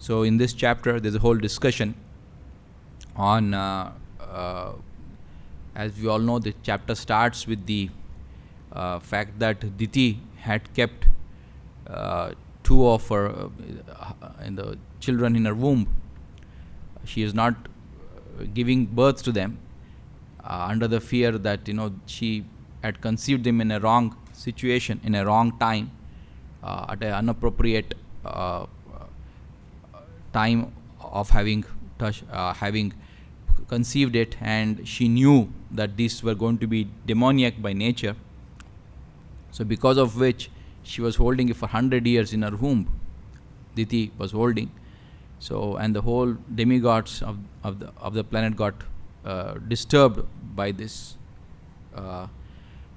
So in this chapter, there's a whole discussion on, as we all know, the chapter starts with the fact that Diti had kept two of her in the children in her womb. She is not giving birth to them under the fear that she had conceived them in a wrong situation, in a wrong time, at an inappropriate time of having conceived it, and she knew that these were going to be demoniac by nature. So because of which she was holding it for 100 years in her womb. Diti was holding. So, and the whole demigods of the planet got disturbed by this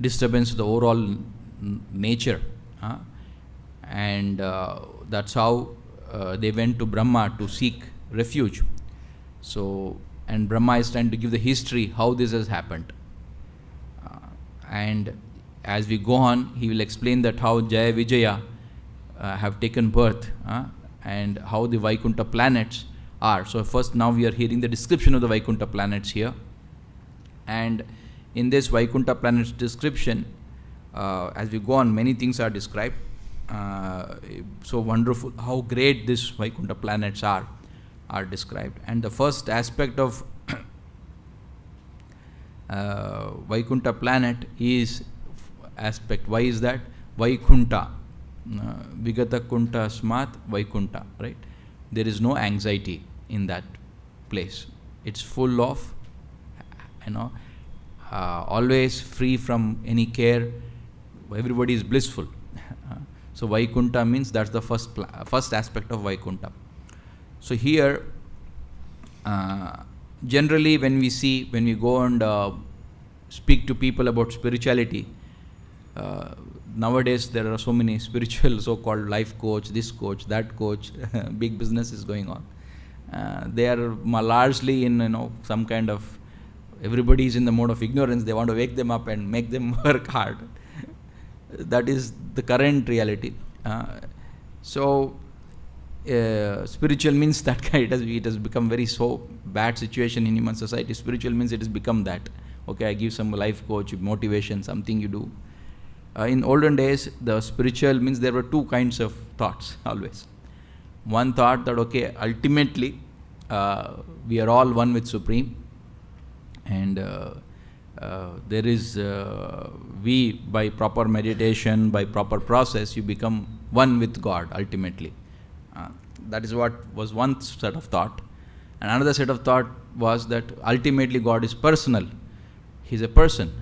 disturbance of the overall nature, and that's how they went to Brahma to seek refuge. So, and Brahma is trying to give the history how this has happened, and as we go on, he will explain that how Jaya Vijaya have taken birth, and how the Vaikuntha planets are. So first, now we are hearing the description of the Vaikuntha planets here, and in this Vaikuntha planets description, as we go on, many things are described. So wonderful, how great these Vaikuntha planets are described. And the first aspect of Vaikuntha planet is aspect. Why is that? Vaikuntha. Vigata Kunta Smat Vaikuntha, right? There is no anxiety in that place. It's full of, always free from any care. Everybody is blissful. So Vaikuntha means that's the first aspect of Vaikuntha. So here, generally when we go and speak to people about spirituality, nowadays there are so many spiritual so-called life coach, this coach, that coach, big business is going on. They are largely in some kind of, everybody is in the mode of ignorance. They want to wake them up and make them work hard. That is the current reality. So spiritual means that kind. It has become very so bad situation in human society. Spiritual means it has become that. Okay, I give some life coach, motivation, something you do. In olden days, the spiritual means there were two kinds of thoughts always. One thought that, okay, ultimately we are all one with Supreme, and there is, we by proper meditation, by proper process, you become one with God ultimately. That is what was one set of thought. And another set of thought was that ultimately God is personal. He is a person.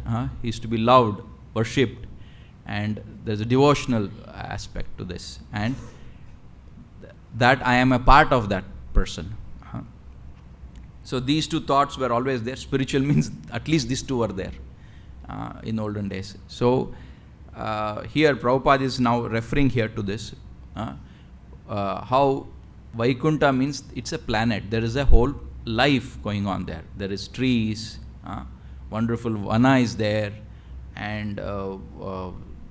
He is to be loved, worshipped. And there's a devotional aspect to this, and that I am a part of that person. So these two thoughts were always there. Spiritual means at least these two were there in olden days. So here Prabhupada is now referring here to this, how Vaikuntha means it's a planet. There is a whole life going on there. There is trees, wonderful vana is there, and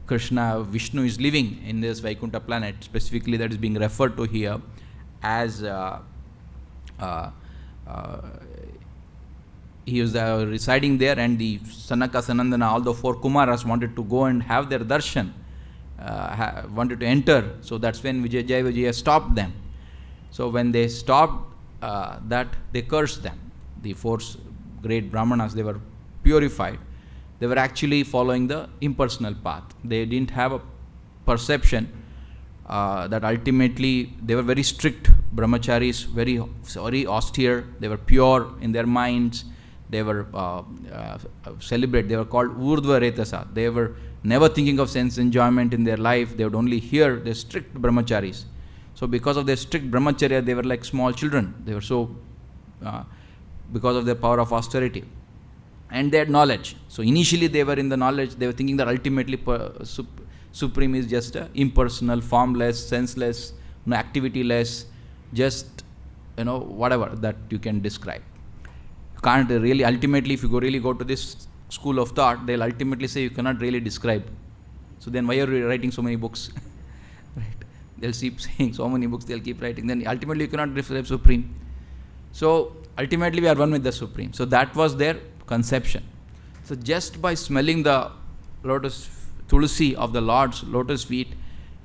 Krishna, Vishnu is living in this Vaikuntha planet. Specifically, that is being referred to here as he was residing there, and the Sanaka, Sanandana, all the four Kumaras wanted to go and have their darshan, wanted to enter. So that's when Jaya Vijaya stopped them. So when they stopped that, they cursed them. The four great Brahmanas, they were purified. They were actually following the impersonal path. They didn't have a perception that ultimately they were very strict brahmacharis, very austere. They were pure in their minds. They were celebrate. They were called urdhva retasa. They were never thinking of sense enjoyment in their life. They would only hear the strict brahmacharis. So because of their strict brahmacharya, they were like small children. They were so, because of their power of austerity. And they had knowledge. So initially they were in the knowledge, they were thinking that ultimately Supreme is just impersonal, formless, senseless, activity-less, just, whatever that you can describe. You can't really, ultimately, if you really go to this school of thought, they'll ultimately say you cannot really describe. So then why are you writing so many books? Right? they'll keep saying so many books, they'll keep writing. Then ultimately you cannot describe Supreme. So ultimately we are one with the Supreme. So that was their conception. So just by smelling the lotus tulsi of the Lord's lotus feet,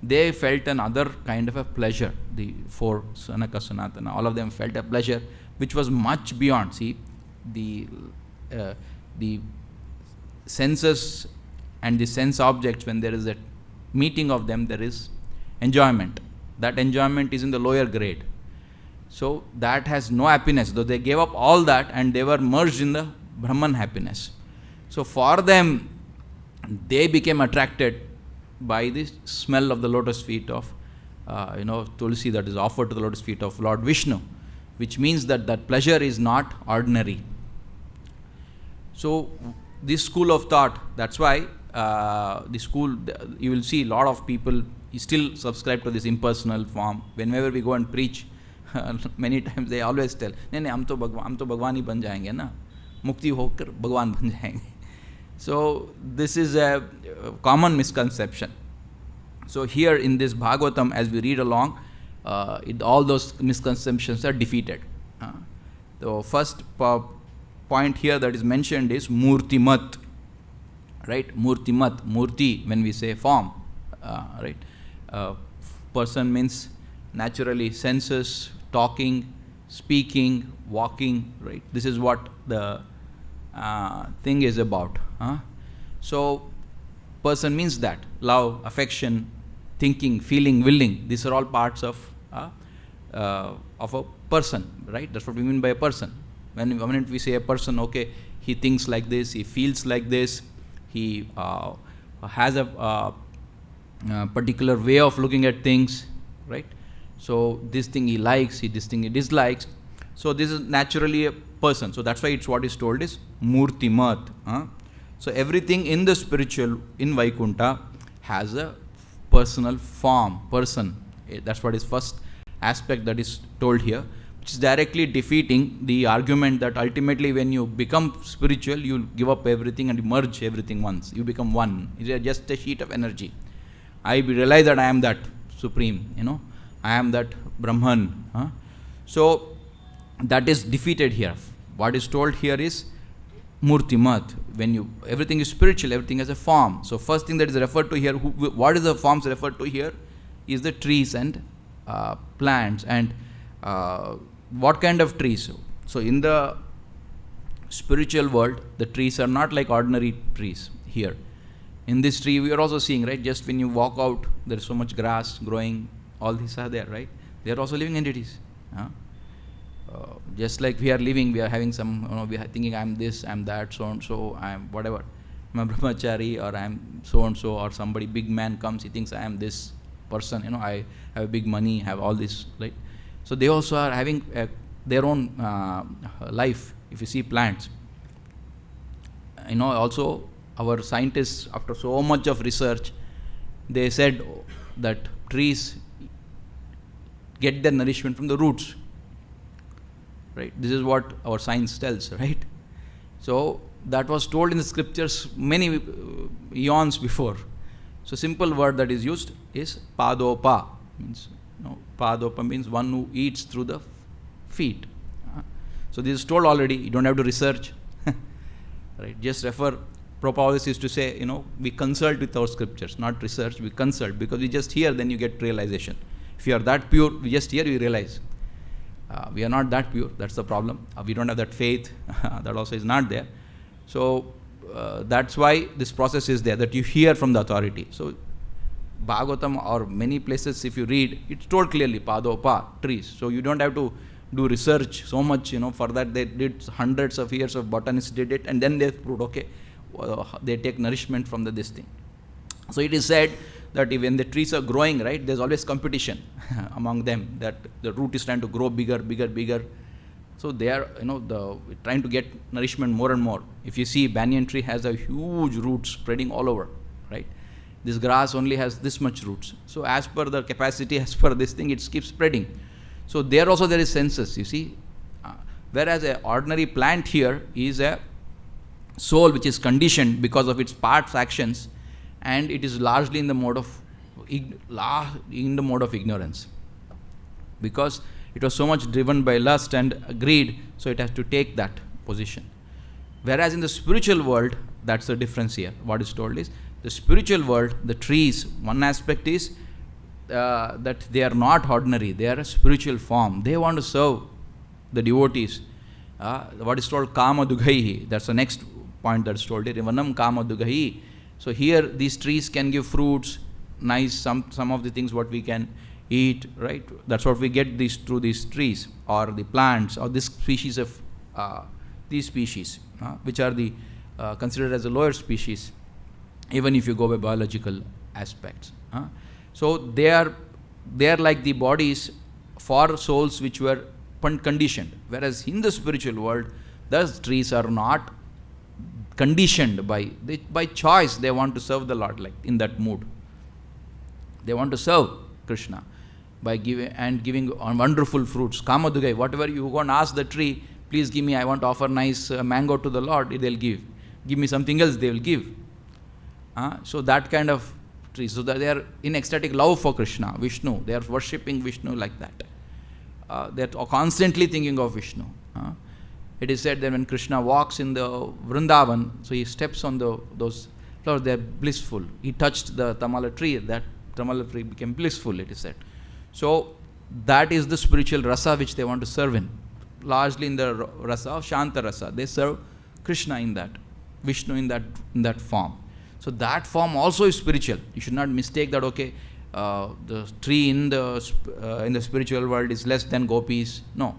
they felt another kind of a pleasure. The four Sanaka, Sanatana, all of them felt a pleasure which was much beyond. See, the senses and the sense objects, when there is a meeting of them, there is enjoyment. That enjoyment is in the lower grade. So that has no happiness, though they gave up all that and they were merged in the Brahman happiness. So for them, they became attracted by the smell of the lotus feet of tulsi that is offered to the lotus feet of Lord Vishnu, which means that that pleasure is not ordinary. So this school of thought, that's why you will see a lot of people still subscribe to this impersonal form. Whenever we go and preach, many times they always tell, नहीं हम तो भगवान ही बन जाएंगे ना, मुक्ति होकर भगवान बन जाएंगे. So this is a common misconception. So here in this Bhagavatam, as we read along, all those misconceptions are defeated. The first point here that is mentioned is mūrtimat. Right? Mūrtimat. Murti, when we say form. Right? Person means naturally senses, talking, speaking, walking. Right? This is what the thing is about. So person means that love, affection, thinking, feeling, willing. These are all parts of a person, right? That's what we mean by a person. When we say a person, okay, he thinks like this, he feels like this, he has a particular way of looking at things, right? So this thing he likes, this thing he dislikes. So this is naturally a person. So that's why it's what is told is mūrtimat. So everything in the spiritual, in Vaikuntha, has a personal form, person. That's what is first aspect that is told here, which is directly defeating the argument that ultimately when you become spiritual, you give up everything and you merge everything once. You become one. It's just a sheet of energy. I realize that I am that Supreme, I am that Brahman. So that is defeated here. What is told here is mūrtimat. When everything is spiritual, everything has a form. So first thing that is referred to here, what is the forms referred to here, is the trees and plants. And what kind of trees? So in the spiritual world, the trees are not like ordinary trees here. In this tree, we are also seeing, right? Just when you walk out, there is so much grass growing. All these are there, right? They are also living entities. Just like we are living, we are having some, we are thinking I am this, I am that, so and so, I am whatever. I am a brahmachari, or I am so and so, or somebody big man comes, he thinks I am this person. I have big money, have all this, right? So they also are having their own life. If you see plants, also our scientists, after so much of research, they said that trees get their nourishment from the roots. Right? This is what our science tells, right? So that was told in the scriptures many eons before. So simple word that is used is padopa. Padopa means one who eats through the feet. So this is told already. You don't have to research. Right? Just refer. Prabhupada used to say, we consult with our scriptures, not research. We consult, because we just hear, then you get realization. If you are that pure, we just hear, you realize. We are not that pure. That's the problem. We don't have that faith. That also is not there. So that's why this process is there, that you hear from the authority. So Bhagavatam or many places, if you read, it's told clearly, padopa, trees. So you don't have to do research so much. For that they did hundreds of years of botanists did it, and then they proved, okay, they take nourishment from this thing. So it is said that when the trees are growing, right, there's always competition among them, that the root is trying to grow bigger, bigger, bigger. So they are, trying to get nourishment more and more. If you see, banyan tree has a huge root spreading all over, right? This grass only has this much roots. So as per the capacity, as per this thing, it keeps spreading. So there also there is senses, you see. Whereas an ordinary plant here is a soul which is conditioned because of its parts actions, and it is largely in the mode of in the mode of ignorance. Because it was so much driven by lust and greed, so it has to take that position. Whereas in the spiritual world, that's the difference here. What is told is, the spiritual world, the trees, one aspect is that they are not ordinary, they are a spiritual form. They want to serve the devotees. What is told kama dugaihi, that's the next point that's told here, vanam kama dugaihi. So here these trees can give fruits, nice, some of the things what we can eat, right? That's what we get through these trees or the plants or this species of these species, which are the considered as the lower species, even if you go by biological aspects. So they are like the bodies for souls which were conditioned. Whereas in the spiritual world, those trees are not conditioned by choice. They want to serve the Lord, like in that mood. They want to serve Krishna by giving wonderful fruits. Kama dugai, whatever you go and ask the tree, please give me, I want to offer nice mango to the Lord, they'll give. Give me something else, they will give. So that kind of trees. So that they are in ecstatic love for Krishna, Vishnu. They are worshipping Vishnu like that. They are constantly thinking of Vishnu. It is said that when Krishna walks in the Vrindavan, so he steps on those flowers, they are blissful. He touched the tamala tree, that tamala tree became blissful, it is said. So that is the spiritual rasa which they want to serve in. Largely in the rasa of Shanta rasa. They serve Krishna in that, Vishnu in that form. So that form also is spiritual. You should not mistake that, okay, the tree in the spiritual world is less than gopis. No.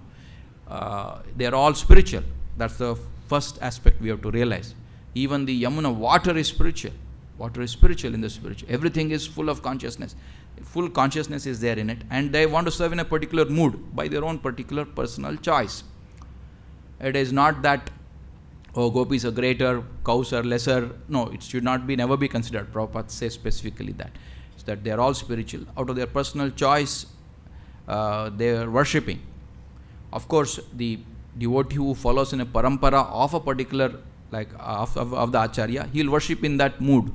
They are all spiritual. That's the first aspect we have to realize. Even the Yamuna water is spiritual. Water is spiritual in the spiritual. Everything is full of consciousness. Full consciousness is there in it. And they want to serve in a particular mood by their own particular personal choice. It is not that, oh, gopis are greater, cows are lesser. No, it should never be considered. Prabhupada says specifically that. It's that they are all spiritual. Out of their personal choice, they are worshipping. Of course, the devotee who follows in a parampara of a particular, like of the Acharya, he will worship in that mood.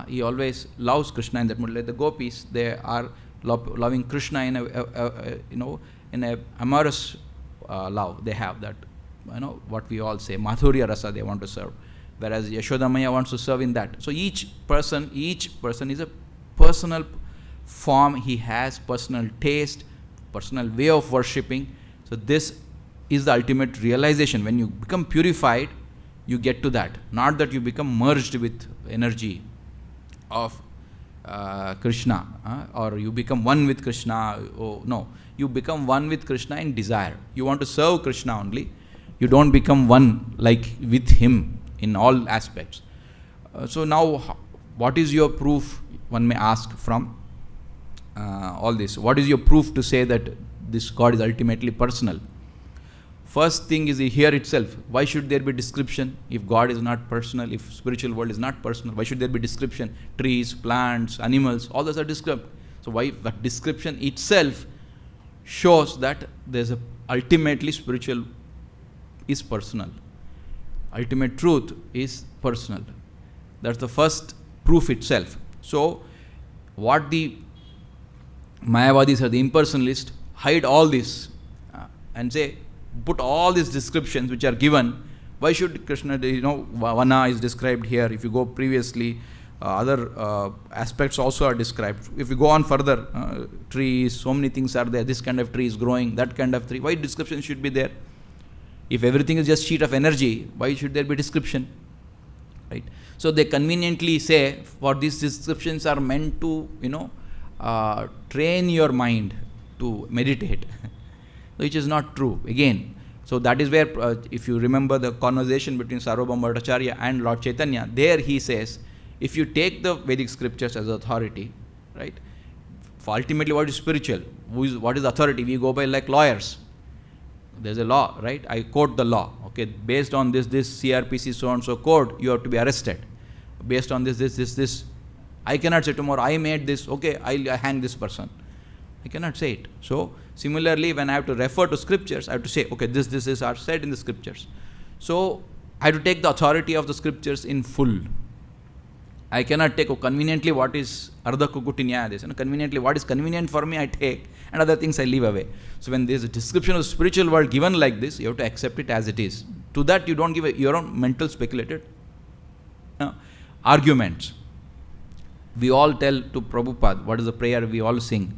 He always loves Krishna in that mood. Like the gopis, they are loving Krishna in a amorous love. They have that, what we all say, Madhurya rasa they want to serve. Whereas Yashoda Maya wants to serve in that. So each person is a personal form. He has personal taste, personal way of worshipping. So this is the ultimate realization. When you become purified, you get to that. Not that you become merged with energy of Krishna, or you become one with Krishna. Oh, no. You become one with Krishna in desire. You want to serve Krishna only. You don't become one like with him in all aspects. So now, what is your proof, one may ask, from all this? What is your proof to say that this God is ultimately personal? First thing is here itself. Why should there be description if God is not personal, if spiritual world is not personal? Why should there be description? Trees, plants, animals, all those are described. So why that description itself shows that there's a ultimately spiritual is personal. Ultimate truth is personal. That's the first proof itself. So what the Mayavadis or the impersonalists hide all this and say, put all these descriptions which are given. Why should Krishna, Vana is described here. If you go previously, other aspects also are described. If you go on further, trees, so many things are there. This kind of tree is growing, that kind of tree. Why description should be there? If everything is just sheet of energy, why should there be description? Right? So they conveniently say, for these descriptions are meant to, train your mind to meditate. Which is not true. Again, so that is where, if you remember the conversation between Sarvabhauma Bhattacharya and Lord Chaitanya, there he says, if you take the Vedic scriptures as authority, right, for ultimately what is spiritual, what is authority? We go by like lawyers. There's a law, right? I quote the law. Okay, based on this CRPC so-and-so code, you have to be arrested. Based on this. I cannot say tomorrow, I made this, okay, I hang this person. I cannot say it. So, similarly, when I have to refer to scriptures, I have to say, okay, this is are said in the scriptures. So, I have to take the authority of the scriptures in full. I cannot take conveniently what is ardha kukuti nyaya. Conveniently, what is convenient for me, I take, and other things I leave away. So when there is a description of spiritual world given like this, you have to accept it as it is. To that, you don't give your own mental speculated arguments. We all tell to Prabhupada, what is the prayer we all sing?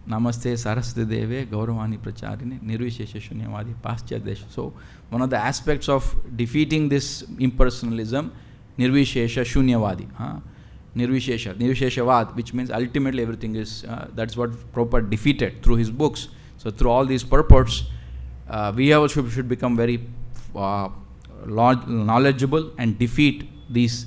Namaste Saraswati Deve Gauravani Pracharine Nirvishesha Shunyavadi Paschya. So one of the aspects of defeating this impersonalism, Nirvishesha Shunyavadi. Nirvisheshavad, which means ultimately everything is, that's what Prabhupada defeated through his books. So through all these purports, we also should become very knowledgeable and defeat these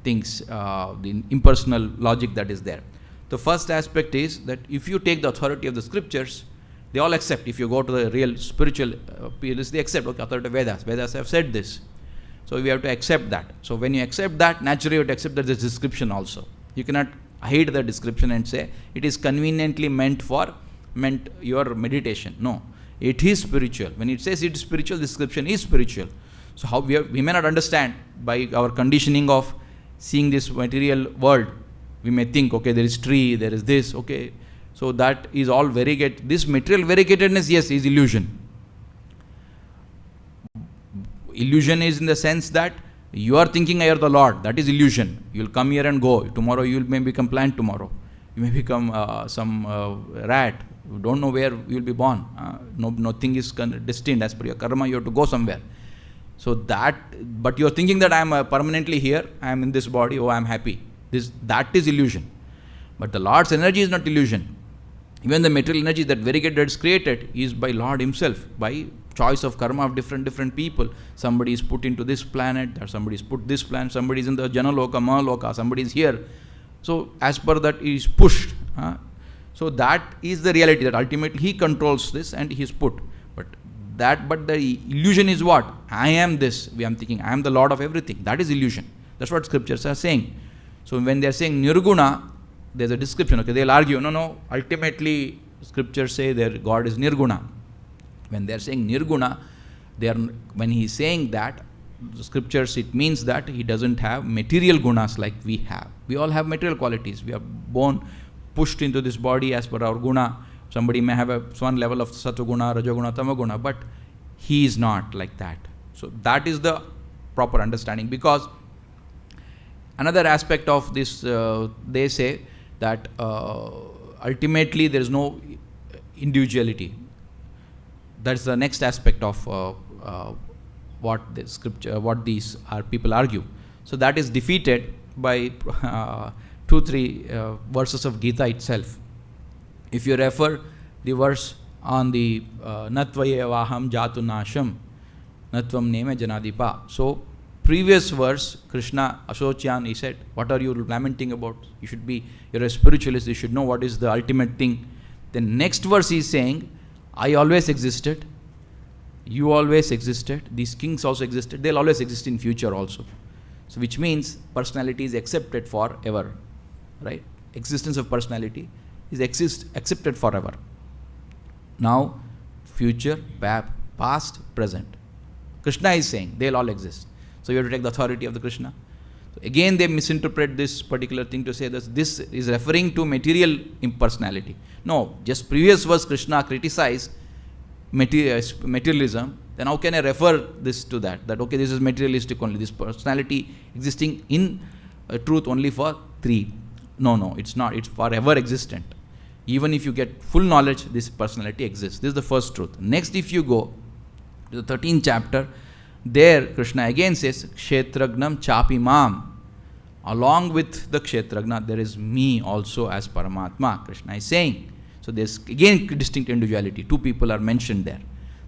things, the impersonal logic that is there. The first aspect is that if you take the authority of the scriptures, they all accept. If you go to the real spiritual purists, they accept, okay, authority of Vedas. Vedas have said this. So we have to accept that. So when you accept that, naturally you have to accept that there's description also. You cannot hide the description and say it is conveniently meant your meditation. No, it is spiritual. When it says it is spiritual, description is spiritual. So how we may not understand by our conditioning of seeing this material world. We may think, okay, there is tree, there is this, okay. So that is all variegated. This material variegatedness, yes, is illusion. Illusion is in the sense that you are thinking I am the Lord. That is illusion. You will come here and go. Tomorrow you may become plant tomorrow. You may become some rat. You don't know where you will be born. Nothing is destined as per your karma. You have to go somewhere. So that, but you are thinking that I am permanently here. I am in this body. Oh, I am happy. That is illusion. But the Lord's energy is not illusion. Even the material energy that variegated is created is by Lord himself, by choice of karma of different people. Somebody is put into this planet, or somebody is put this planet, somebody is in the Janaloka, Mahaloka, somebody is here. So as per that he is pushed. So that is the reality, that ultimately he controls this and he is put. But the illusion is what? I am this. I am thinking I am the Lord of everything. That is illusion. That's what scriptures are saying. So when they are saying Nirguna, there's a description. Okay, they'll argue, no. Ultimately, scriptures say their God is Nirguna. When they are saying Nirguna, when he is saying that, the scriptures, it means that he doesn't have material gunas like we have. We all have material qualities. We are born, pushed into this body as per our guna. Somebody may have one level of satoguna, rajoguna, tamaguna, but he is not like that. So that is the proper understanding, because another aspect of this, they say that ultimately there is no individuality. That's the next aspect of what the scripture, what these people argue. So that is defeated by 2-3 verses of Gita itself. If you refer the verse on the Natvayevaham Jatu Nasham Natvam Neme Janadipa. So previous verse, Krishna Asocyan, he said, what are you lamenting about? You're a spiritualist, you should know what is the ultimate thing. Then next verse he is saying, I always existed, you always existed, these kings also existed, they'll always exist in future also. So which means personality is accepted forever, right? Existence of personality is accepted forever. Now, future, past, present. Krishna is saying they'll all exist. So you have to take the authority of the Krishna. So again they misinterpret this particular thing to say that this is referring to material impersonality. No, just previous verse Krishna criticized materialism. Then how can I refer this to that? That okay, this is materialistic only. This personality existing in truth only for 3. No, it's not. It's forever existent. Even if you get full knowledge, this personality exists. This is the first truth. Next, if you go to the 13th chapter, there Krishna again says, Kshetragnam chapi mam. Along with the Kshetragna, there is me also as Paramatma. Krishna is saying. So there's again distinct individuality. 2 people are mentioned there.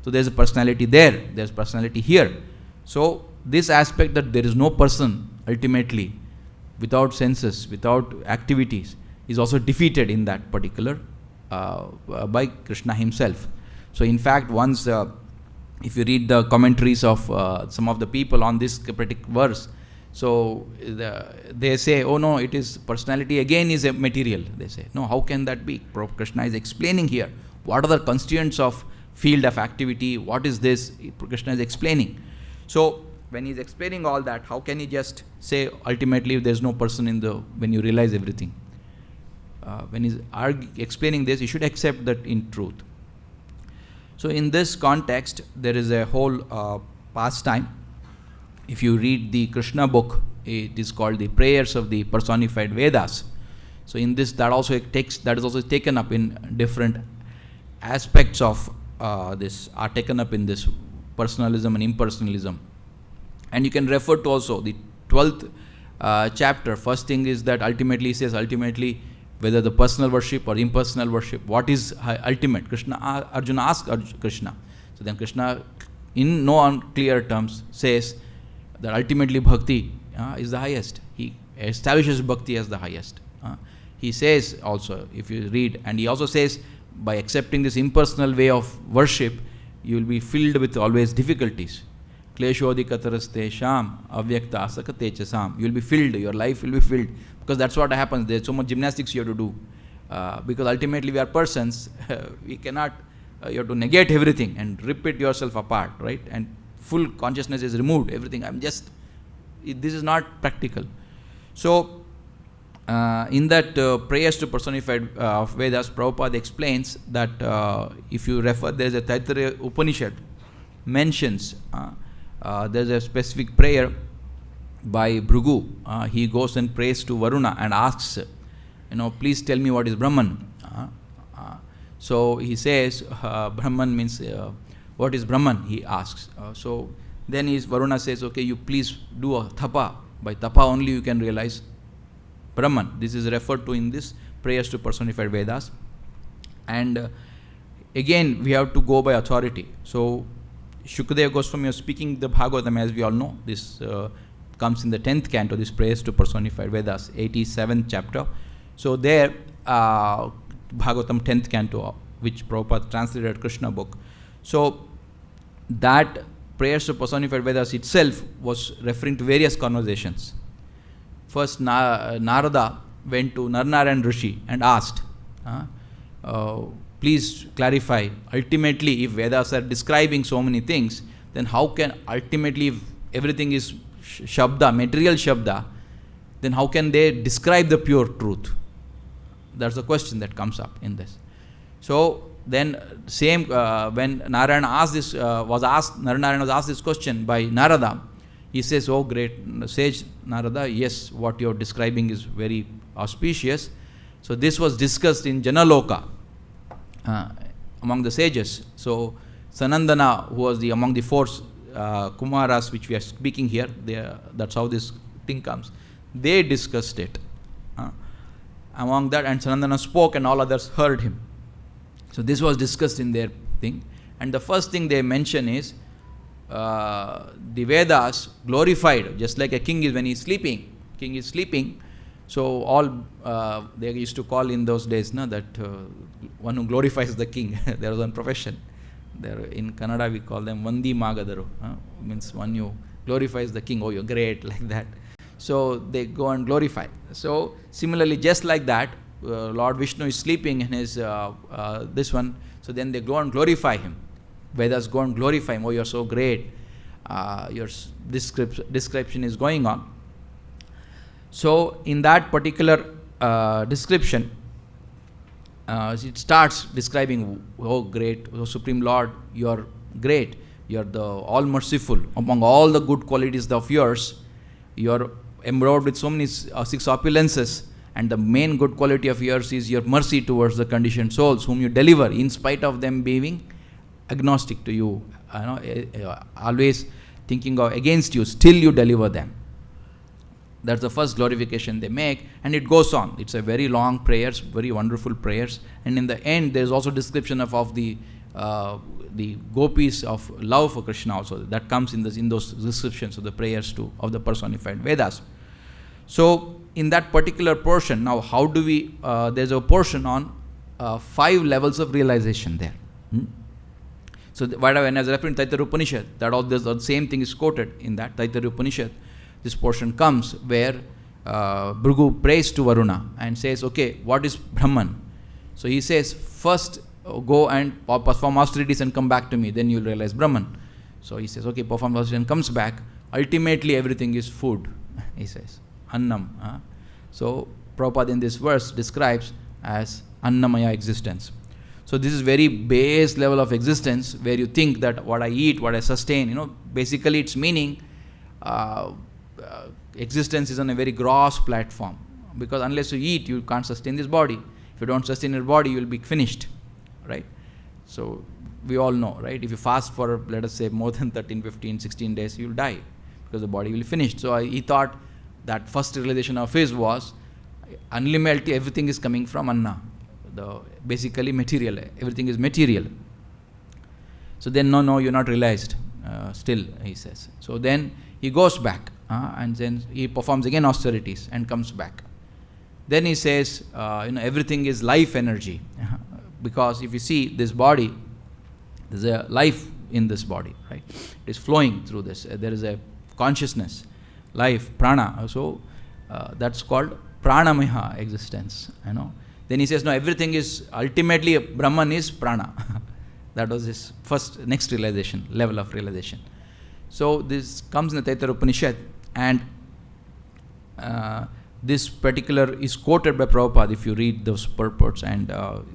So there's a personality there. There's personality here. So this aspect that there is no person ultimately without senses, without activities, is also defeated in that particular by Krishna himself. So in fact, once if you read the commentaries of some of the people on this particular verse, so they say, oh no, it is personality again is a material. They say, no, how can that be? Krishna is explaining here. What are the constituents of field of activity? What is this? Krishna is explaining. So when he's explaining all that, how can he just say ultimately there's no person when you realize everything? When he's explaining this, you should accept that in truth. So in this context, there is a whole pastime. If you read the Krishna book, it is called the Prayers of the Personified Vedas. So in this, that is also taken up in different aspects of this, are taken up in this personalism and impersonalism. And you can refer to also the 12th chapter. First thing is that ultimately, he says, whether the personal worship or impersonal worship, what is ultimate? Arjuna asks Krishna. So then Krishna, in no unclear terms, says that ultimately bhakti is the highest. He establishes bhakti as the highest. He says also, if you read, and he also says, by accepting this impersonal way of worship, you will be filled with always difficulties. Kleshodikataraste sham avyakta asakate chasam. You will be filled, your life will be filled. Because that's what happens. There's so much gymnastics you have to do. Because ultimately we are persons. We cannot, you have to negate everything and rip it yourself apart, right? And full consciousness is removed, everything. This is not practical. So, in that Prayers to Personified Vedas, Prabhupada explains that if you refer, there is a Taittiriya Upanishad mentions, there is a specific prayer by Bhrigu. He goes and prays to Varuna and asks, please tell me what is Brahman. So he says, Brahman means, what is Brahman? He asks. So then Varuna says, okay, you please do a tapa. By tapa only you can realize Brahman. This is referred to in this Prayers to Personified Vedas. And again, we have to go by authority. So Shukadeva Goswami was speaking the Bhagavatam, as we all know. This comes in the 10th canto, this Prayers to Personified Vedas, 87th chapter. So there, Bhagavatam 10th canto, which Prabhupada translated Krishna book. So that Prayers to Personified Vedas itself was referring to various conversations. First, Narada went to Narnarayan Rishi and asked, please clarify, ultimately if Vedas are describing so many things, then how can ultimately, if everything is Shabda, material Shabda, then how can they describe the pure truth? That's the question that comes up in this. So then when Narayana was asked this question by Narada, he says, oh great sage Narada, yes, what you are describing is very auspicious. So this was discussed in Janaloka among the sages. So Sanandana, who was among the four Kumaras which we are speaking here, that's how this thing comes. They discussed it. Among that, and Sanandana spoke and all others heard him. So this was discussed in their thing. And the first thing they mention is the Vedas glorified, just like a king is when he's sleeping. King is sleeping. So all they used to call in those days that one who glorifies the king. There was one profession. There in Kannada we call them Vandi Magadaru. Means one who glorifies the king. Oh, you're great, like that. So they go and glorify. So similarly, just like that, Lord Vishnu is sleeping in his this one. So then they go and glorify him. Vedas go and glorify him. Oh, you're so great. Your description is going on. So in that particular description, it starts describing, oh great, oh Supreme Lord, you're great. You're the all-merciful. Among all the good qualities of yours, you're embroidered with so many 6 opulences, and the main good quality of yours is your mercy towards the conditioned souls, whom you deliver in spite of them being agnostic to you, always thinking of against you, still you deliver them. That's the first glorification they make, and it goes on. It's a very long prayers, very wonderful prayers, and in the end there's also description of the gopis of love for Krishna also. That comes in those descriptions of the prayers of the personified Vedas. So in that particular portion, now how do we, there's a portion on 5 levels of realization there. So when I was referring to Taittiriya Upanishad, the same thing is quoted in that Taittiriya Upanishad. This portion comes where Bhrigu prays to Varuna and says, okay, what is Brahman? So he says, first go and perform austerities and come back to me, then you'll realize Brahman. So he says, okay, perform austerities and comes back. ultimately everything is food, he says. Annam. So Prabhupada in this verse describes as Annamaya existence. So this is very base level of existence where you think that what I eat, what I sustain, basically its meaning, existence is on a very gross platform. Because unless you eat, you can't sustain this body. If you don't sustain your body, you will be finished, right? So we all know, right? If you fast for, let us say, more than 13, 15, 16 days, you will die because the body will be finished. So he thought that first realization of his was unlimited, everything is coming from Anna. Basically material, everything is material. So then, no, you're not realized still, he says. So then he goes back and then he performs again austerities and comes back. Then he says, everything is life energy. Because if you see this body, there's a life in this body, right? It is flowing through this. There is a consciousness, life, prana. So that's called pranamaya existence, Then he says, no, everything is, ultimately Brahman is prana. That was his next realization, level of realization. So this comes in the Taittiriya Upanishad, and this particular is quoted by Prabhupada if you read those purports and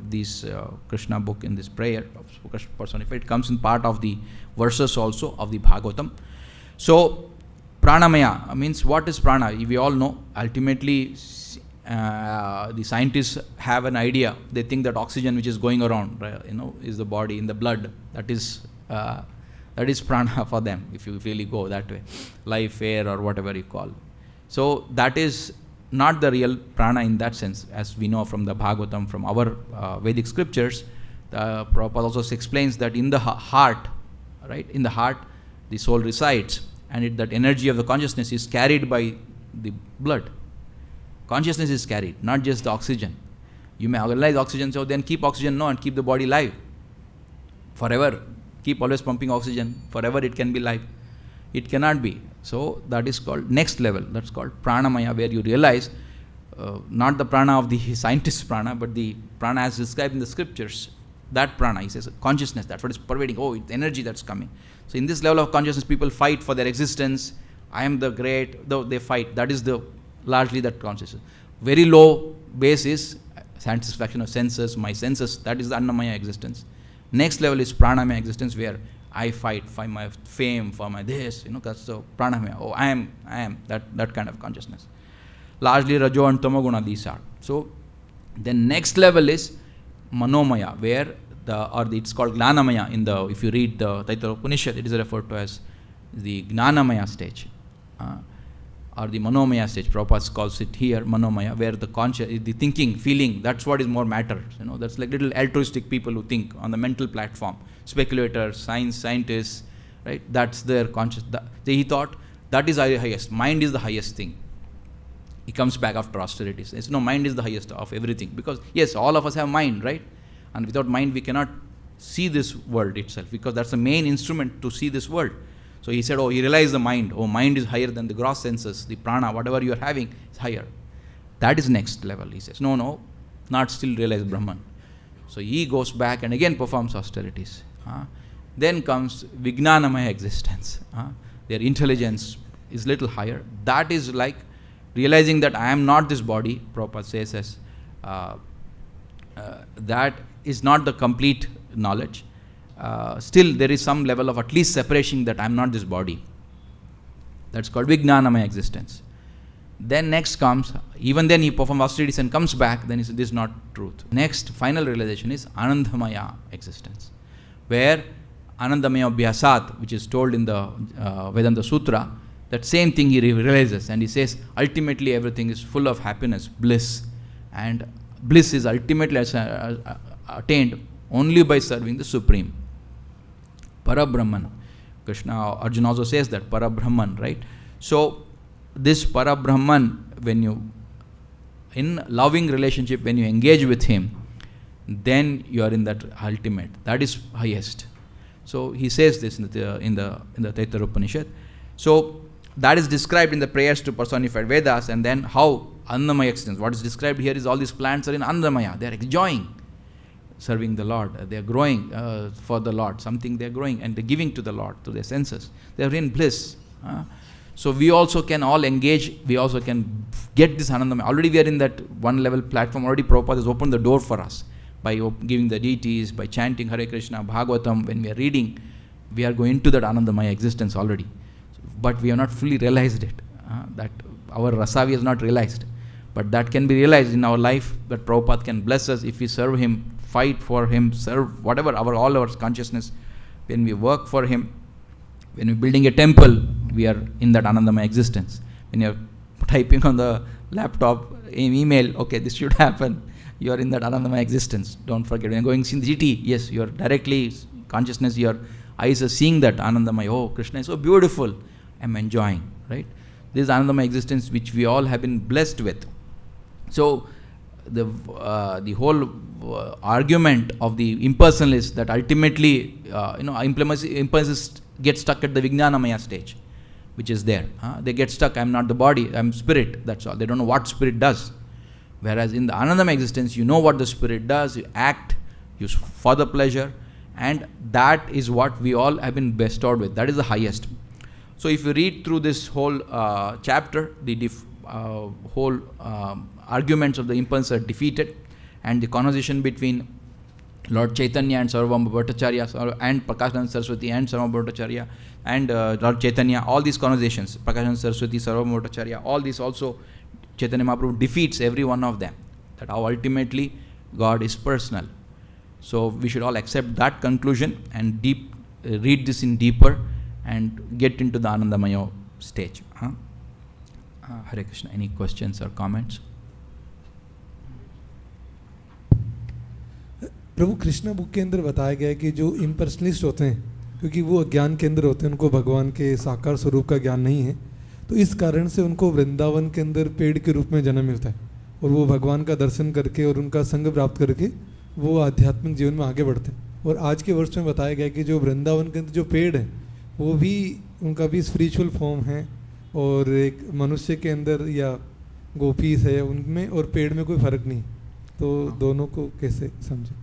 this Krishna book in this prayer of Krishna personified. It comes in part of the verses also of the Bhagavatam. So pranamaya means, what is prana? We all know, ultimately the scientists have an idea. They think that oxygen which is going around, is the body, in the blood. That is prana for them, if you really go that way. Life, air, or whatever you call. So that is not the real prana in that sense, as we know from the Bhagavatam, from our Vedic scriptures. Prabhupada also explains that in the heart, right, in the heart, the soul resides, and that energy of the consciousness is carried by the blood. Consciousness is carried, not just the oxygen. You may analyze oxygen, so then keep oxygen, and keep the body live forever. Keep always pumping oxygen, forever it can be live. It cannot be. So that is called next level. That's called pranamaya, where you realize not the prana of the scientist's prana, but the prana as described in the scriptures. That prana, he says, consciousness, that's what is pervading. Oh, it's energy that's coming. So in this level of consciousness, people fight for their existence. I am the great, though they fight. That is largely that consciousness. Very low base is satisfaction of senses, my senses. That is the Annamaya existence. Next level is Pranamaya existence, where I fight for my fame, for my this, that's the Pranamaya. Oh, I am, that kind of consciousness. Largely Rajo and Tamaguna, these are. So the next level is Manomaya, where it's called Gnanamaya. If you read the Taittiriya Upanishad, it is referred to as the Gnanamaya stage. Or the Manomaya stage. Prabhupada calls it here Manomaya, where the the thinking, feeling, that's what is more matters. That's like little altruistic people who think on the mental platform. Speculators, scientists, right? That's their conscious. He thought that is the highest. Mind is the highest thing. He comes back after austerities. Says, no, mind is the highest of everything. Because yes, all of us have mind, right? And without mind we cannot see this world itself, because that's the main instrument to see this world. So he said, he realized the mind. Mind is higher than the gross senses. The prana, whatever you are having, is higher. That is next level, he says. No, not still realize Brahman. So he goes back and again performs austerities. Then comes Vijnanamaya existence. Their intelligence is little higher. That is like realizing that I am not this body, Prabhupada says, as that is not the complete knowledge. Still there is some level of at least separation that I am not this body. That's called Vijnanamaya existence. Then next comes, even then he performs austerities and comes back, then he says this is not truth. Next, final realization is Anandamaya existence, where Anandamaya Abhyasat, which is told in the Vedanta Sutra, that same thing he realizes, and he says ultimately everything is full of happiness, bliss, and bliss is ultimately attained only by serving the Supreme. Parabrahman. Arjuna also says that, Parabrahman, right? So, this Parabrahman, when you, in loving relationship, when you engage with him, then you are in that ultimate. That is highest. So, he says this in the Taittiriya Upanishad. So, that is described in the prayers to personified Vedas, and then how Annamaya existence. What is described here is all these plants are in Annamaya. They are enjoying serving the Lord. They are growing for the Lord. Something they are growing and they are giving to the Lord, to their senses. They are in bliss. So we also can all engage, we also can get this Anandamaya. Already we are in that one level platform, already Prabhupada has opened the door for us by giving the deities, by chanting Hare Krishna, Bhagavatam, when we are reading, we are going to that Anandamaya existence already. But we have not fully realized it, that our rasa we has not realized. But that can be realized in our life, that Prabhupada can bless us if we serve him, fight for him, serve whatever, all our consciousness, when we work for him. When we're building a temple, we are in that Anandamaya existence. When you're typing on the laptop, email, okay, this should happen, you are in that Anandamaya existence. Don't forget. When you're going to the GT, yes, you are directly, consciousness, your eyes are seeing that Anandamaya. Oh, Krishna is so beautiful. I'm enjoying, right? This is Anandamaya existence which we all have been blessed with. So, the whole argument of the impersonalists that ultimately, impersonalists get stuck at the Vijnanamaya stage, which is there. They get stuck, I'm not the body, I'm spirit, that's all. They don't know what spirit does. Whereas in the Anandamaya existence, you know what the spirit does, you act, you for the pleasure, and that is what we all have been bestowed with. That is the highest. So if you read through this whole chapter, the whole arguments of the impersonal are defeated, and the conversation between Lord Chaitanya and Sarvabhauma Bhattacharya and Prakashananda Saraswati and Sarvabhauma Bhattacharya and Lord Chaitanya, all these conversations, Prakashananda Saraswati, Sarvabhauma Bhattacharya, all this also Chaitanya Mahaprabhu defeats every one of them. That how ultimately God is personal. So we should all accept that conclusion and read this in deeper and get into the Anandamaya stage. Hare Krishna. Any questions or comments? Prabhu Krishna book के अंदर बताया गया है कि जो इम्पर्सनलिस्ट होते हैं, क्योंकि वो अज्ञान के अंदर होते हैं, उनको भगवान के साकार स्वरूप का ज्ञान नहीं है, तो इस कारण से उनको वृंदावन के अंदर पेड़ के रूप में जन्म मिलता है, और वो भगवान का दर्शन करके और उनका संग प्राप्त करके वो आध्यात्मिक जीवन में आगे बढ़ते हैं. और आज के वर्ष में बताया गया कि जो वृंदावन के अंदर जो पेड़ है वो भी उनका भी स्पिरिचुअल फॉर्म है, और एक मनुष्य के अंदर या गोपीस है उनमें और पेड़ में कोई फ़र्क नहीं. तो दोनों को कैसे समझें?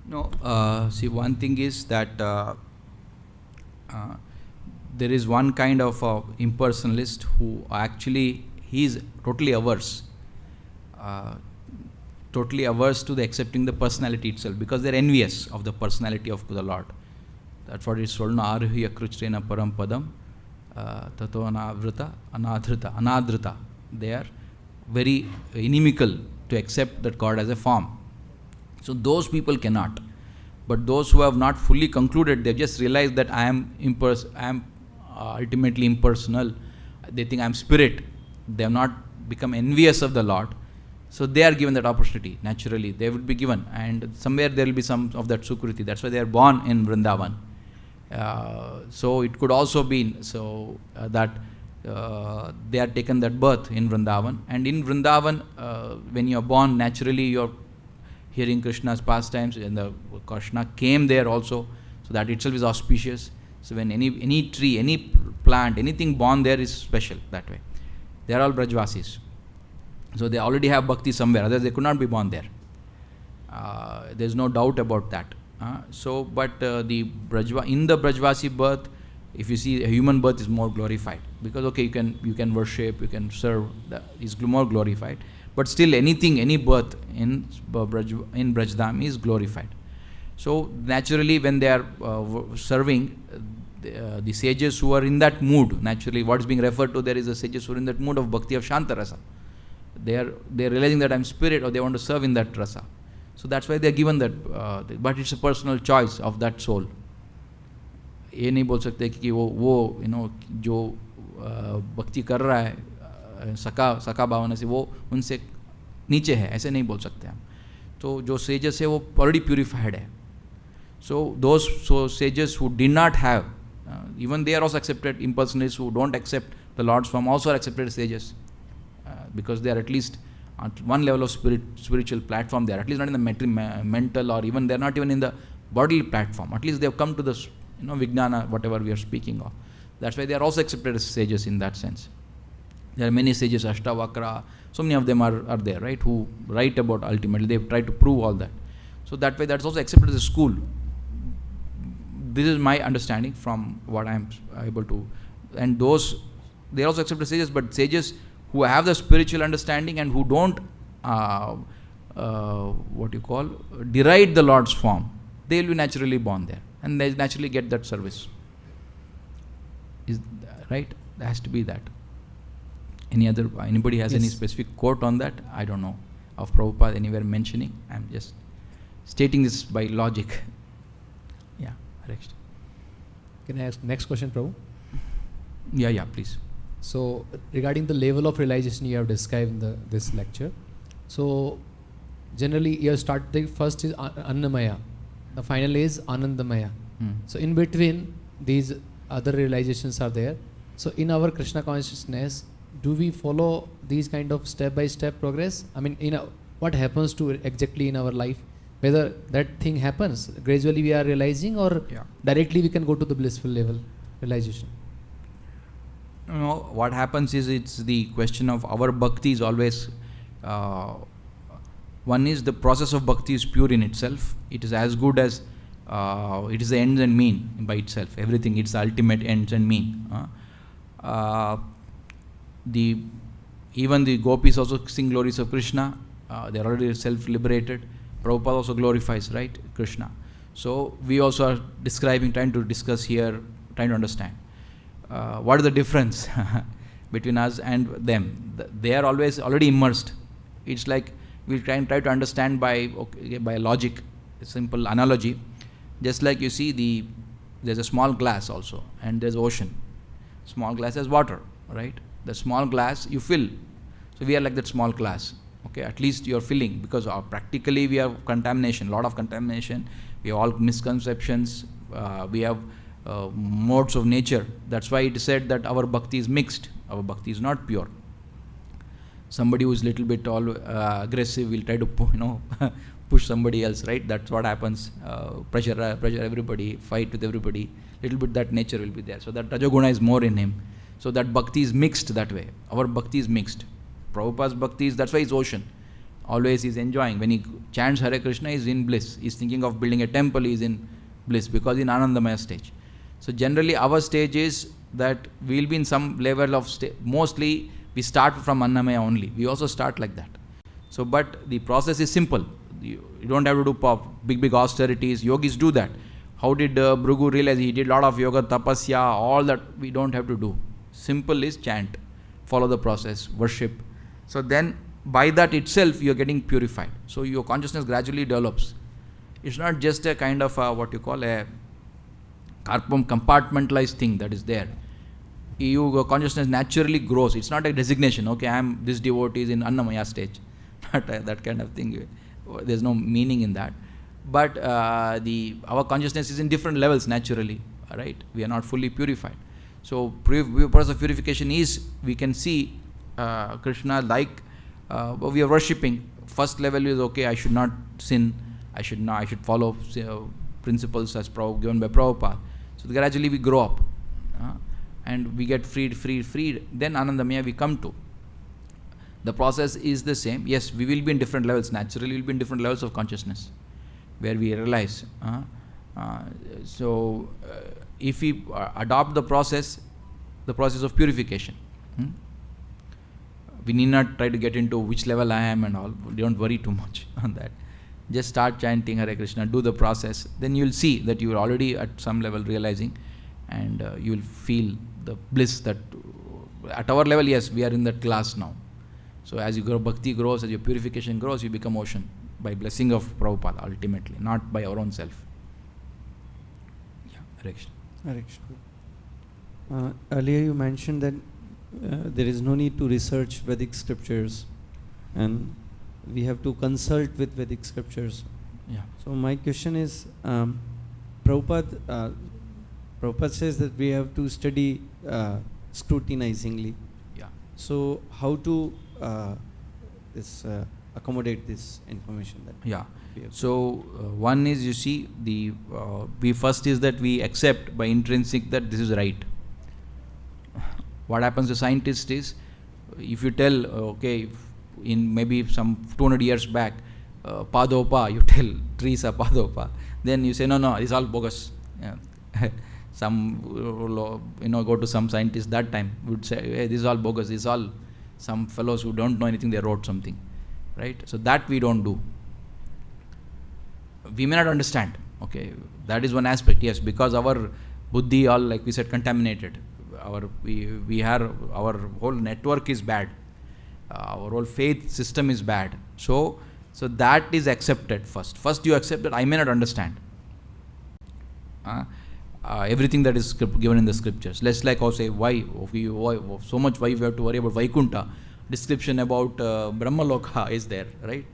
No, see, one thing is that there is one kind of impersonalist who actually, he is totally averse to the accepting the personality itself, because they are envious of the personality of the Lord. That's what is told, Aruhya Krichrena Param Padam Tato Anadhrita. They are very inimical to accept that God as a form. So those people cannot. But those who have not fully concluded, they just realize that I am ultimately impersonal. They think I am spirit. They have not become envious of the Lord. So they are given that opportunity. Naturally, they will be given. And somewhere there will be some of that Sukriti. That's why they are born in Vrindavan. So it could also be that they are taken that birth in Vrindavan. And in Vrindavan, when you are born, naturally you are hearing Krishna's pastimes, and the Krishna came there also, so that itself is auspicious. So when any tree, any plant, anything born there is special that way. They are all Brajvasis. So they already have bhakti somewhere, otherwise they could not be born there. There is no doubt about that. But in the Brajvasi birth, if you see, a human birth is more glorified, because you can worship, you can serve, is more glorified. But still, any birth in Brajdam is glorified. So naturally, when they are serving, the sages who are in that mood, naturally what is being referred to there is the sages who are in that mood of bhakti of Shanta Rasa. They are realizing that I am spirit, or they want to serve in that rasa. So that's why they are given that. But it's a personal choice of that soul. ये नहीं बोल सकते कि वो जो भक्ति कर रहा है सका भावना से, वो उनसे नीचे है, ऐसे नहीं बोल सकते हम. तो जो sages है वो already purified है. So those sages who did not have, even they are also accepted. Impersonalists who don't accept the Lord's form also are accepted as sages, because they are at least at one level of spiritual platform. They are at least not in the mental, or even they are not even in the bodily platform. At least they have come to the Vijnana, whatever we are speaking of. That's why they are also accepted as sages in that sense. There are many sages, Ashtavakra, so many of them are there, right, who write about ultimately, they try to prove all that. So that way that's also accepted as a school. This is my understanding from what I am able to and those, they also accept the sages, but sages who have the spiritual understanding and who don't deride the Lord's form, they will be naturally born there and they naturally get that service. Is right? There has to be that. Anybody has any specific quote on that? I don't know of Prabhupada anywhere mentioning. I'm just stating this by logic. Yeah, next. Can I ask next question, Prabhu? Yeah, please. So regarding the level of realization you have described in this lecture, so generally you start, the first is Annamaya, the final is Anandamaya. So in between these other realizations are there. So in our Krishna consciousness, do we follow these kind of step-by-step progress? I mean, what happens to exactly in our life? Whether that thing happens, gradually we are realizing, or directly we can go to the blissful level realization? No, what happens is, it's the question of our bhakti is always, one is the process of bhakti is pure in itself. It is as good as, it is the ends and mean by itself. Everything, it's the ultimate ends and mean. Even the gopis also sing glories of Krishna. They are already self-liberated. Prabhupada also glorifies, right, Krishna. So we also are trying to discuss here, trying to understand what is the difference between us and them. They are always already immersed. It's like we try to understand by logic, a simple analogy. Just like you see, there's a small glass also, and there's ocean. Small glass has water, right? The small glass you fill. So we are like that small glass. Okay, at least you are filling, because practically we have contamination, lot of contamination. We have all misconceptions. We have modes of nature. That's why it is said that our bhakti is mixed. Our bhakti is not pure. Somebody who is little bit aggressive will try to push somebody else, right? That's what happens. Pressure everybody, fight with everybody. Little bit that nature will be there. So that Rajoguna is more in him. So that bhakti is mixed that way. Our bhakti is mixed. Prabhupada's bhakti is, that's why he's ocean. Always he's enjoying. When he chants Hare Krishna, he's in bliss. He's thinking of building a temple, he's in bliss, because in Anandamaya stage. So generally our stage is that we will be in some level of mostly we start from Annamaya only. We also start like that. So but the process is simple. You don't have to do big austerities. Yogis do that. How did Bhrigu realize? He did a lot of yoga, tapasya, all that we don't have to do. Simple is chant, follow the process, worship. So then by that itself you are getting purified. So your consciousness gradually develops. It's not just a kind of a compartmentalized thing that is there. Your consciousness naturally grows. It's not a designation. Okay, I am this devotee is in Annamaya stage. Not that kind of thing. There's no meaning in that. But our consciousness is in different levels naturally. Right? We are not fully purified. So process of purification is, we can see Krishna like we are worshipping. First level is, okay, I should not sin. I should follow principles as given by Prabhupada. So gradually we grow up and we get freed. Then Anandamaya we come to. The process is the same. Yes, we will be in different levels. Naturally, we will be in different levels of consciousness where we realize. If we adopt the process of purification, we need not try to get into which level I am and all. Don't worry too much on that. Just start chanting Hare Krishna, do the process. Then you will see that you are already at some level realizing, and you will feel the bliss that at our level, yes, we are in that class now. So as you grow, bhakti grows, as your purification grows, you become ocean by blessing of Prabhupada ultimately, not by our own self. Yeah, Hare Krishna. Hare Krishna. Earlier you mentioned that there is no need to research Vedic scriptures and we have to consult with Vedic scriptures. Yeah. So my question is, Prabhupada says that we have to study scrutinizingly. Yeah. So how to accommodate this information that yeah. we have? So one is, you see, we first is that we accept by intrinsic that this is right. What happens to scientists is, if you tell, okay, in maybe some 200 years back, Padopa, you tell trees are Padopa, then you say, no, it's all bogus. Yeah. Some, go to some scientist that time, would say, hey, this is all bogus, this is all some fellows who don't know anything, they wrote something, right? So that we don't do. We may not understand, okay? That is one aspect, yes, because our buddhi, all, like we said, contaminated. Our whole network is bad. Our whole faith system is bad. So that is accepted first. First you accept that I may not understand everything that is given in the scriptures. Let's like how say why so much why we have to worry about Vaikuṇṭha. Description about Brahmaloka is there, right?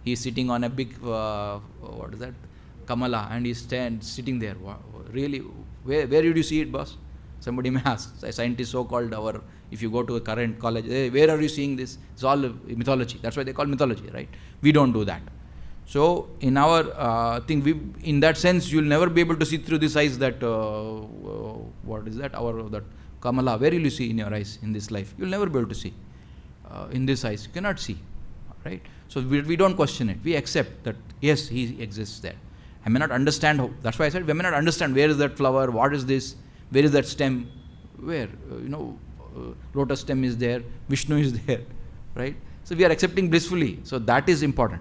He is sitting on a big what is that, Kamala, and he is sitting there. Really, where did you see it, boss? Somebody may ask. A scientist so-called if you go to a current college, hey, where are you seeing this? It's all mythology. That's why they call mythology, right? We don't do that. So in our thing, in that sense, you'll never be able to see through this eyes that what is that? That Kamala. Where will you see in your eyes in this life? You'll never be able to see in this eyes. You cannot see, right? So we don't question it. We accept that yes, he exists there. I may not understand how. That's why I said we may not understand where is that flower, what is this, where is that stem, where lotus stem is there, Vishnu is there, right? So we are accepting blissfully. So that is important.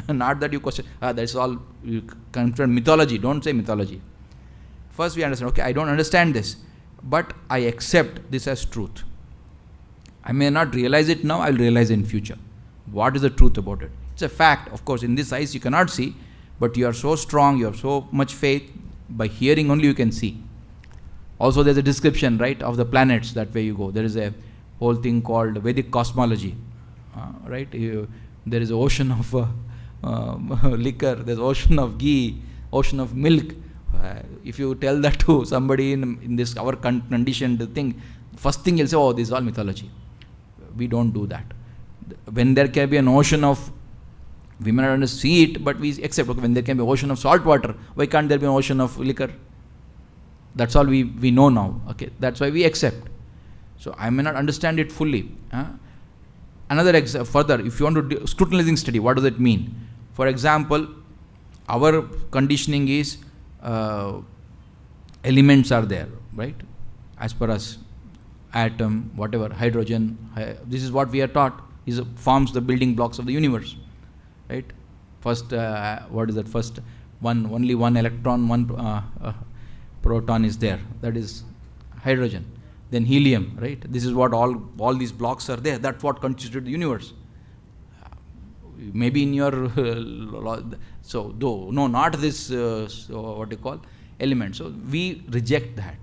Not that you question, that's all, you consider mythology. Don't say mythology. First we understand, okay, I don't understand this, but I accept this as truth. I may not realize it now, I will realize it in future. What is the truth about it? It's a fact. Of course, in this eyes you cannot see, but you are so strong, you have so much faith, by hearing only you can see. Also there's a description, right, of the planets that way you go. There is a whole thing called Vedic cosmology. Right? There is an ocean of liquor, there's ocean of ghee, ocean of milk. If you tell that to somebody in this our conditioned thing, first thing he'll say, oh, this is all mythology. We don't do that. When there can be an ocean of, we may not see it, but we accept, okay, when there can be an ocean of salt water, why can't there be an ocean of liquor? That's all we know now. Okay, that's why we accept. So I may not understand it fully. Another further, if you want to do scrutinizing study, what does it mean? For example, our conditioning is elements are there, right? As per us, atom, whatever, hydrogen, this is what we are taught, forms the building blocks of the universe, right? First, what is that? First, only one electron, one proton is there, that is hydrogen. Then helium, right? This is what all these blocks are there. That's what constitutes the universe. Maybe in your not this what you call element. So we reject that.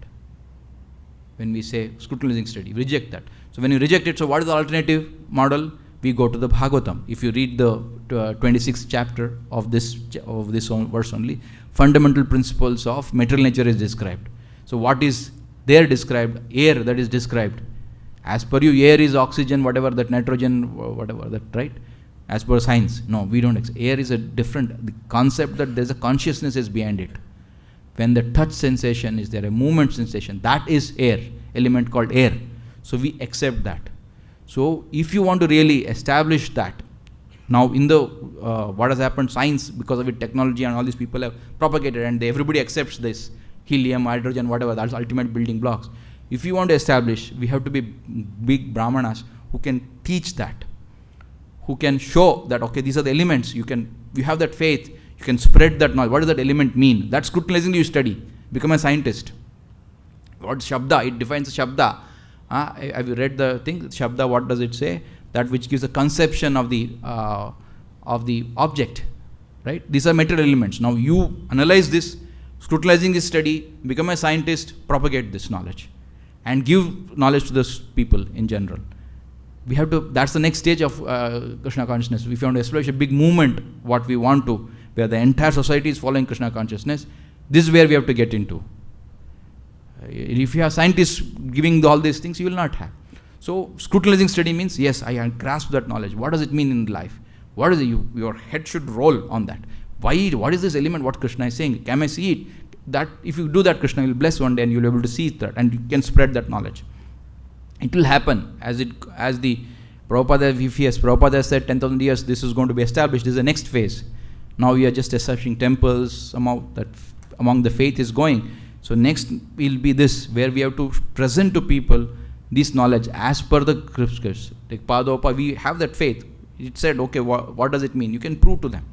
When we say scrutinizing study, we reject that. So when you reject it, so what is the alternative model? We go to the Bhagavatam. If you read the 26th chapter of this verse only, fundamental principles of material nature is described. So what is there described? Air that is described. As per you, air is oxygen, whatever, that nitrogen, whatever, that, right? As per science. No, we don't. Air is a different, the concept that there's a consciousness is behind it. When the touch sensation is there, a movement sensation, that is air, element called air. So we accept that. So if you want to really establish that, now in the, what has happened, science, because of it, technology and all these people have propagated and everybody accepts this. Helium, hydrogen, whatever, that's ultimate building blocks. If you want to establish, we have to be big brahmanas who can teach that, who can show that, okay, these are the elements, you have that faith, you can spread that knowledge. What does that element mean? That's scrutinizing you study. Become a scientist. What Shabda? It defines Shabda. Have you read the thing? Shabda, what does it say? That which gives a conception of the object, right? These are material elements. Now you analyze this, scrutinizing this study, become a scientist, propagate this knowledge and give knowledge to those people in general. We have to, that's the next stage of Krishna consciousness. If you want to establish a big movement, what we want to, where the entire society is following Krishna consciousness, this is where we have to get into. If you have scientists giving all these things, you will not have. So scrutinizing study means, yes, I grasp that knowledge. What does it mean in life? What is it? Your head should roll on that. Why? What is this element? What Krishna is saying? Can I see it? That if you do that, Krishna will bless one day, and you will be able to see that, and you can spread that knowledge. It will happen as the Prabhupada, Prabhupada has said 10,000 years, this is going to be established. This is the next phase. Now we are just establishing temples. Somehow that among the faith is going. So next will be this, where we have to present to people this knowledge as per the scriptures. Like Padopa, we have that faith. It said, okay, what does it mean? You can prove to them.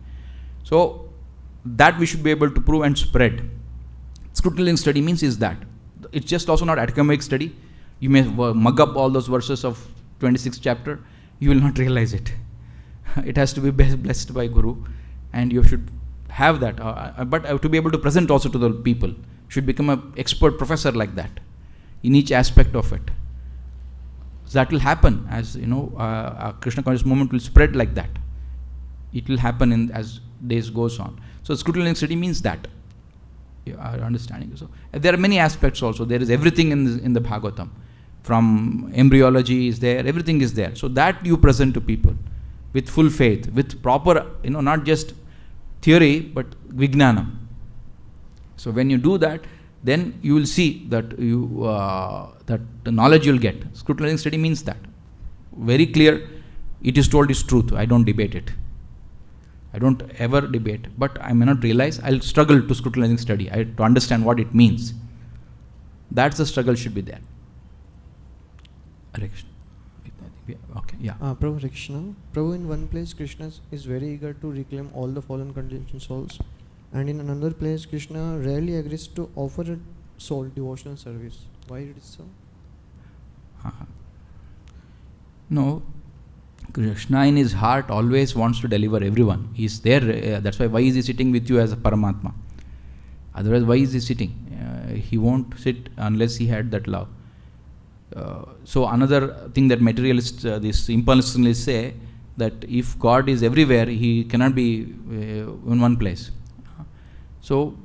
So that we should be able to prove and spread. Scriptural study means is that. It's just also not academic study. You may mug up all those verses of 26th chapter. You will not realize it. It has to be blessed by Guru, and you should have that. But to be able to present also to the people, should become an expert professor like that in each aspect of it. So that will happen as Krishna conscious movement will spread like that. It will happen as days goes on. So scriptural study means that. You are understanding. So there are many aspects also. There is everything in the Bhagavatam. From embryology is there, everything is there. So that you present to people with full faith, with proper, not just theory, but vijnanam. So when you do that, then you will see that that the knowledge you will get. Scriptural study means that. Very clear, it is told is truth. I don't debate it. I don't ever debate, but I may not realize. I'll struggle to scriptural study, to understand what it means. That's the struggle should be there. Okay, yeah. Prabhu Krishna. Prabhu, in one place, Krishna is very eager to reclaim all the fallen conditioned souls, and in another place, Krishna rarely agrees to offer a soul devotional service. Why it is so? No, Krishna in his heart always wants to deliver everyone. He is there. That's why is he sitting with you as a Paramatma? Otherwise, why is he sitting? He won't sit unless he had that love. So another thing that materialists, these impersonalists say, that if God is everywhere, he cannot be in one place. So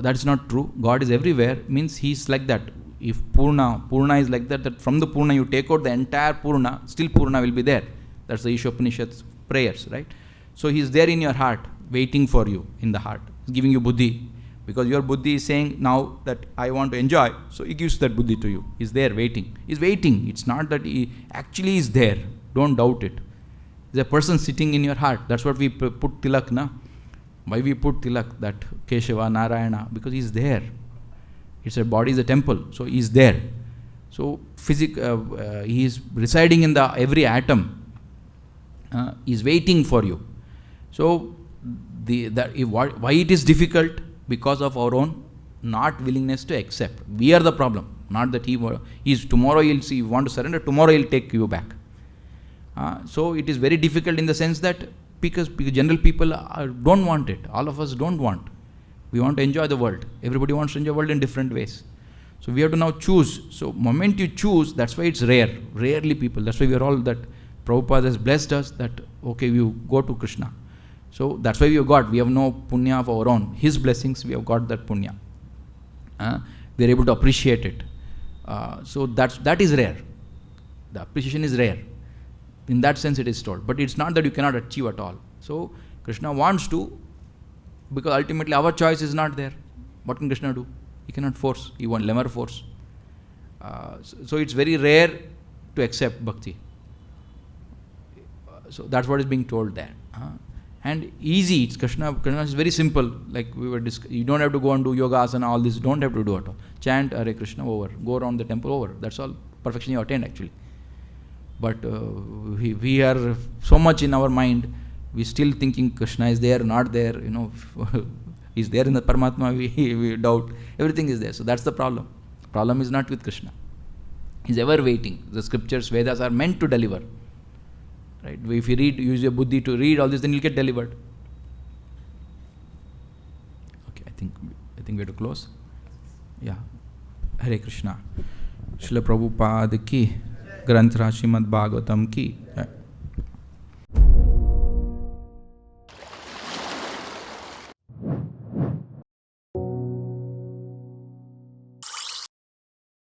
that's not true. God is everywhere means he's like that. If Purna is like that, that from the Purna you take out the entire Purna, still Purna will be there. That's the Ishopanishad's prayers, right? So he's there in your heart, waiting for you in the heart, giving you buddhi. Because your buddhi is saying now that I want to enjoy, so he gives that buddhi to you. He's there waiting. He's waiting. It's not that he actually is there. Don't doubt it. There's a person sitting in your heart. That's what we put tilak, na? Why we put tilak, that Keshava, Narayana? Because he's there. It's a body is a temple, so he's there. So he is residing in the every atom. He's waiting for you. So why it is difficult? Because of our own not willingness to accept. We are the problem, not that he is. Tomorrow he'll see, you want to surrender, tomorrow he'll take you back. So it is very difficult in the sense that because general people don't want it. All of us don't want. We want to enjoy the world. Everybody wants to enjoy the world in different ways. So we have to now choose. So moment you choose, that's why it's rare. Rarely people. That's why we are all that Prabhupada has blessed us that, okay, you go to Krishna. So that's why we have no punya of our own. His blessings, we have got that punya. We are able to appreciate it. So that is rare. The appreciation is rare. In that sense it is told. But it's not that you cannot achieve at all. So Krishna wants to, because ultimately our choice is not there. What can Krishna do? He cannot force. He won't never force. So it's very rare to accept bhakti. So that's what is being told there. And easy, it's Krishna is very simple. Like we were you don't have to go and do yoga, asana, all this. Don't have to do at all. Chant Hare Krishna, over. Go around the temple, over. That's all. Perfection you attain actually. But we are so much in our mind. We still thinking Krishna is there, not there. He's there in the Paramatma. We doubt. Everything is there. So that's the problem. Problem is not with Krishna. He's ever waiting. The scriptures, Vedas are meant to deliver. Right? If you use your buddhi to read all this, then you'll get delivered. Okay, I think we have to close. Yeah. Hare Krishna. Srila Prabhupada ki, Granth Srimad Bhagavatam ki.